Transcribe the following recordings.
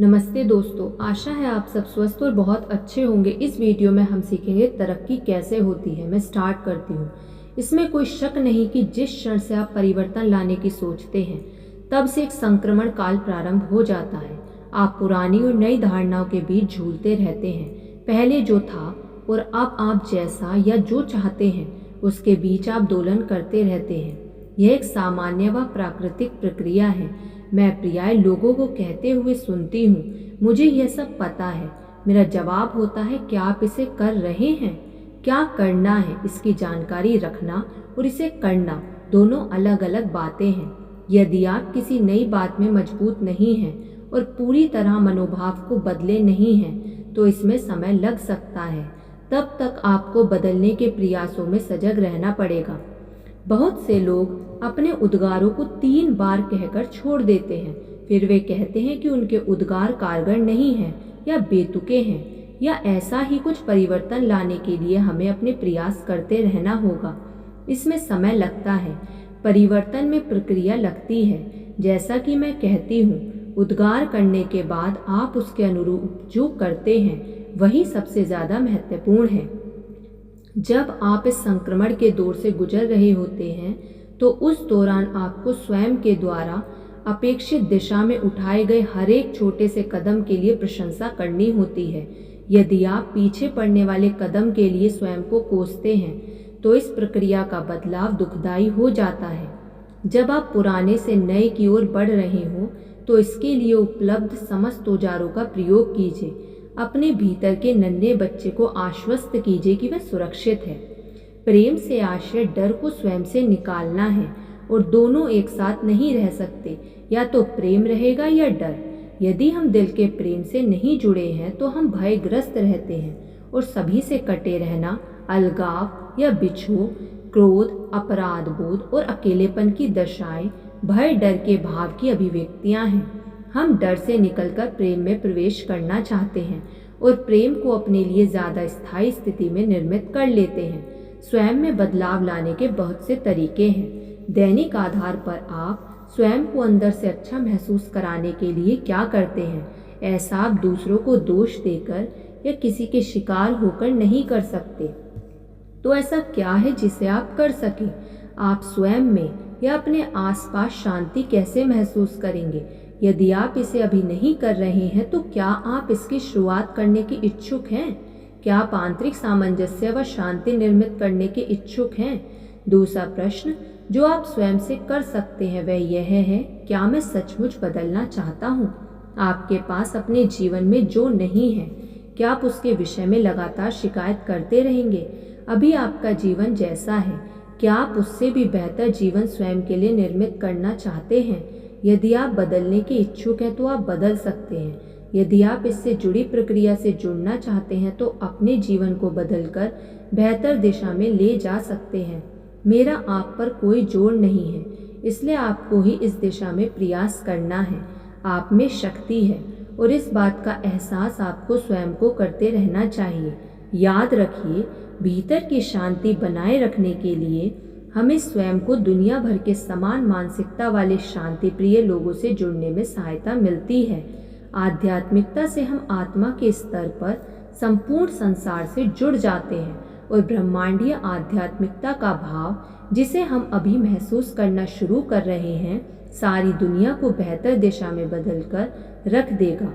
नमस्ते दोस्तों, आशा है आप सब स्वस्थ और बहुत अच्छे होंगे। इस वीडियो में हम सीखेंगे तरक्की कैसे होती है। मैं स्टार्ट करती हूँ। इसमें कोई शक नहीं कि जिस क्षण से आप परिवर्तन लाने की सोचते हैं तब से एक संक्रमण काल प्रारंभ हो जाता है। आप पुरानी और नई धारणाओं के बीच झूलते रहते हैं। पहले जो था और अब आप जैसा या जो चाहते हैं उसके बीच आप दोलन करते रहते हैं। यह एक सामान्य व प्राकृतिक प्रक्रिया है। मैं प्रियाय लोगों को कहते हुए सुनती हूँ, मुझे यह सब पता है। मेरा जवाब होता है, क्या आप इसे कर रहे हैं? क्या करना है, इसकी जानकारी रखना और इसे करना दोनों अलग अलग बातें हैं। यदि आप किसी नई बात में मजबूत नहीं हैं और पूरी तरह मनोभाव को बदले नहीं हैं तो इसमें समय लग सकता है। तब तक आपको बदलने के प्रयासों में सजग रहना पड़ेगा। बहुत से लोग अपने उद्गारों को 3 बार कहकर छोड़ देते हैं। फिर वे कहते हैं कि उनके उद्गार कारगर नहीं हैं या बेतुके हैं या ऐसा ही कुछ। परिवर्तन लाने के लिए हमें अपने प्रयास करते रहना होगा। इसमें समय लगता है, परिवर्तन में प्रक्रिया लगती है। जैसा कि मैं कहती हूँ, उद्गार करने के बाद आप उसके अनुरूप जो करते हैं वही सबसे ज़्यादा महत्वपूर्ण है। जब आप इस संक्रमण के दौर से गुजर रहे होते हैं तो उस दौरान आपको स्वयं के द्वारा अपेक्षित दिशा में उठाए गए हर एक छोटे से कदम के लिए प्रशंसा करनी होती है। यदि आप पीछे पड़ने वाले कदम के लिए स्वयं को कोसते हैं तो इस प्रक्रिया का बदलाव दुखदाई हो जाता है। जब आप पुराने से नए की ओर बढ़ रहे हो तो इसके लिए उपलब्ध समस्त औजारों का प्रयोग कीजिए। अपने भीतर के नन्हे बच्चे को आश्वस्त कीजिए कि वह सुरक्षित है। प्रेम से आश्रय डर को स्वयं से निकालना है और दोनों एक साथ नहीं रह सकते। या तो प्रेम रहेगा या डर। यदि हम दिल के प्रेम से नहीं जुड़े हैं तो हम भयग्रस्त रहते हैं और सभी से कटे रहना, अलगाव या बिछोह, क्रोध, अपराध बोध और अकेलेपन की दशाएं भय डर के भाव की अभिव्यक्तियां हैं। हम डर से निकलकर प्रेम में प्रवेश करना चाहते हैं और प्रेम को अपने लिए ज़्यादा स्थायी स्थिति में निर्मित कर लेते हैं। स्वयं में बदलाव लाने के बहुत से तरीके हैं। दैनिक आधार पर आप स्वयं को अंदर से अच्छा महसूस कराने के लिए क्या करते हैं? ऐसा आप दूसरों को दोष देकर या किसी के शिकार होकर नहीं कर सकते। तो ऐसा क्या है जिसे आप कर सकें? आप स्वयं में या अपने आसपास शांति कैसे महसूस करेंगे? यदि आप इसे अभी नहीं कर रहे हैं तो क्या आप इसकी शुरुआत करने की इच्छुक हैं? क्या आप आंतरिक सामंजस्य व शांति निर्मित करने के इच्छुक हैं? दूसरा प्रश्न जो आप स्वयं से कर सकते हैं वह यह है, क्या मैं सचमुच बदलना चाहता हूँ? आपके पास अपने जीवन में जो नहीं है, क्या आप उसके विषय में लगातार शिकायत करते रहेंगे? अभी आपका जीवन जैसा है, क्या आप उससे भी बेहतर जीवन स्वयं के लिए निर्मित करना चाहते हैं? यदि आप बदलने के इच्छुक हैं तो आप बदल सकते हैं। यदि आप इससे जुड़ी प्रक्रिया से जुड़ना चाहते हैं तो अपने जीवन को बदलकर बेहतर दिशा में ले जा सकते हैं। मेरा आप पर कोई जोर नहीं है, इसलिए आपको ही इस दिशा में प्रयास करना है। आप में शक्ति है और इस बात का एहसास आपको स्वयं को करते रहना चाहिए। याद रखिए, भीतर की शांति बनाए रखने के लिए हमें स्वयं को दुनिया भर के समान मानसिकता वाले शांति प्रिय लोगों से जुड़ने में सहायता मिलती है। आध्यात्मिकता से हम आत्मा के स्तर पर संपूर्ण संसार से जुड़ जाते हैं और ब्रह्मांडीय आध्यात्मिकता का भाव जिसे हम अभी महसूस करना शुरू कर रहे हैं सारी दुनिया को बेहतर दिशा में बदलकर रख देगा।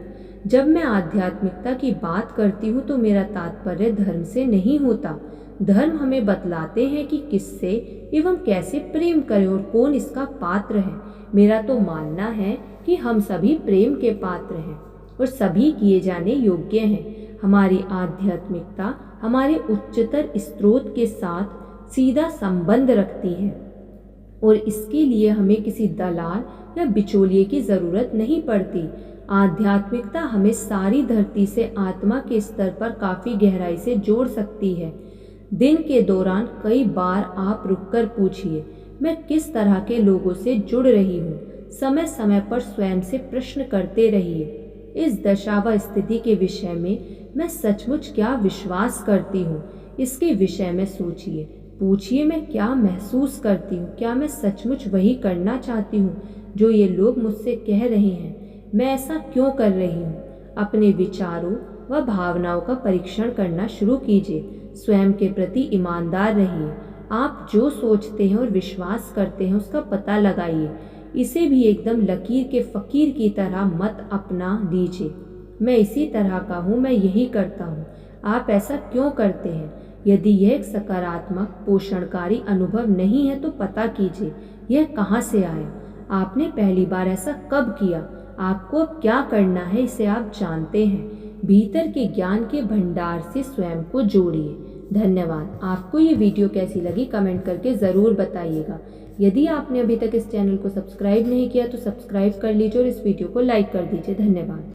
जब मैं आध्यात्मिकता की बात करती हूँ तो मेरा तात्पर्य धर्म से नहीं होता। धर्म हमें बतलाते हैं कि किससे एवं कैसे प्रेम करें और कौन इसका पात्र है। मेरा तो मानना है कि हम सभी प्रेम के पात्र हैं और सभी किए जाने योग्य हैं। हमारी आध्यात्मिकता हमारे उच्चतर स्रोत के साथ सीधा संबंध रखती है और इसके लिए हमें किसी दलाल या बिचौलिए की जरूरत नहीं पड़ती। आध्यात्मिकता हमें सारी धरती से आत्मा के स्तर पर काफी गहराई से जोड़ सकती है। दिन के दौरान कई बार आप रुककर पूछिए, मैं किस तरह के लोगों से जुड़ रही हूँ? समय समय पर स्वयं से प्रश्न करते रहिए, इस दशा व स्थिति के विषय में मैं सचमुच क्या विश्वास करती हूँ? इसके विषय में सोचिए, पूछिए, मैं क्या महसूस करती हूँ? क्या मैं सचमुच वही करना चाहती हूँ जो ये लोग मुझसे कह रहे हैं? मैं ऐसा क्यों कर रही हूँ। अपने विचारों व भावनाओं का परीक्षण करना शुरू कीजिए। स्वयं के प्रति ईमानदार रहिए। आप जो सोचते हैं और विश्वास करते हैं उसका पता लगाइए। इसे भी एकदम लकीर के फकीर की तरह मत अपना लीजिए। मैं इसी तरह का हूँ, मैं यही करता हूँ। आप ऐसा क्यों करते हैं? यदि यह एक सकारात्मक पोषणकारी अनुभव नहीं है तो पता कीजिए यह कहाँ से आया। आपने पहली बार ऐसा कब किया? आपको अब क्या करना है इसे आप जानते हैं। भीतर के ज्ञान के भंडार से स्वयं को जोड़िए। धन्यवाद। आपको ये वीडियो कैसी लगी कमेंट करके ज़रूर बताइएगा। यदि आपने अभी तक इस चैनल को सब्सक्राइब नहीं किया तो सब्सक्राइब कर लीजिए और इस वीडियो को लाइक कर दीजिए। धन्यवाद।